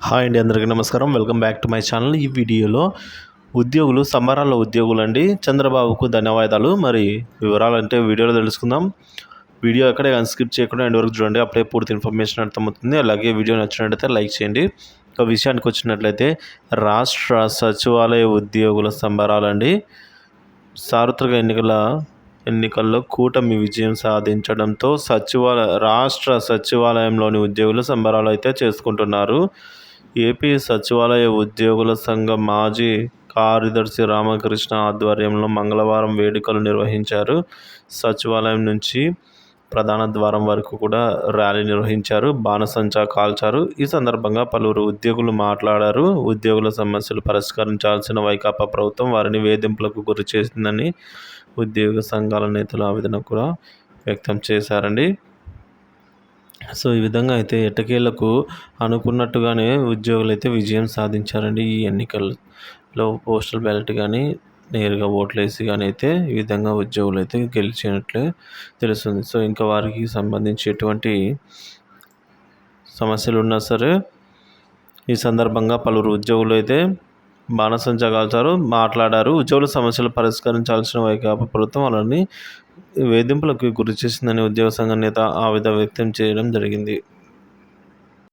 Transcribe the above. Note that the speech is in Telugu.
హాయ్ అండి, అందరికీ నమస్కారం. Welcome back to my channel. ఈ వీడియోలో సంబరాల్లో ఉద్యోగులండి చంద్రబాబుకు ధన్యవాదాలు. మరి వివరాలంటే వీడియోలో తెలుసుకుందాం. వీడియో ఎక్కడే కానీ స్కిప్ చేయకుండా ఎండ్ వరకు చూడండి, అప్పుడే పూర్తి ఇన్ఫర్మేషన్ అర్థమవుతుంది. అలాగే వీడియో నచ్చినట్లయితే లైక్ చేయండి. ఒక విషయానికి వచ్చినట్లయితే రాష్ట్ర సచివాలయ ఉద్యోగుల సంబరాలండి. సార్వత్రిక ఎన్నికల్లో కూటమి విజయం సాధించడంతో రాష్ట్ర సచివాలయంలోని ఉద్యోగులు సంబరాలు అయితే చేసుకుంటున్నారు. ఏపీ సచివాలయ ఉద్యోగుల సంఘం మాజీ కార్యదర్శి రామకృష్ణ ఆధ్వర్యంలో మంగళవారం వేడుకలు నిర్వహించారు. సచివాలయం నుంచి ప్రధాన ద్వారం వరకు కూడా ర్యాలీ నిర్వహించారు, బాణసంచా కాల్చారు. ఈ సందర్భంగా పలువురు ఉద్యోగులు మాట్లాడారు. ఉద్యోగుల సమస్యలు పరిష్కరించాల్సిన వైకాపా ప్రభుత్వం వారిని వేధింపులకు గురి చేసిందని ఉద్యోగ సంఘాల నేతలు ఆవేదన కూడా వ్యక్తం చేశారండి. సో ఈ విధంగా అయితే ఎట్టకేలకు అనుకున్నట్టుగానే ఉద్యోగులు అయితే విజయం సాధించారండి. ఈ ఎన్నికల్లో పోస్టల్ బ్యాలెట్ కానీ నేరుగా ఓట్లేసి కానీ అయితే ఈ విధంగా ఉద్యోగులు అయితే గెలిచినట్లే తెలుస్తుంది. సో ఇంకా వారికి సంబంధించి ఎటువంటి సమస్యలు ఉన్నా సరే ఈ సందర్భంగా పలువురు ఉద్యోగులు అయితే బాణసంచా కాల్చారు, మాట్లాడారు. ఉద్యోగుల సమస్యలు పరిష్కరించాల్సిన వైకాపా ప్రభుత్వం వాళ్ళని వేధింపులకు గురి చేసిందని ఉద్యోగ సంఘ నేత ఆవేదన వ్యక్తం చేయడం జరిగింది.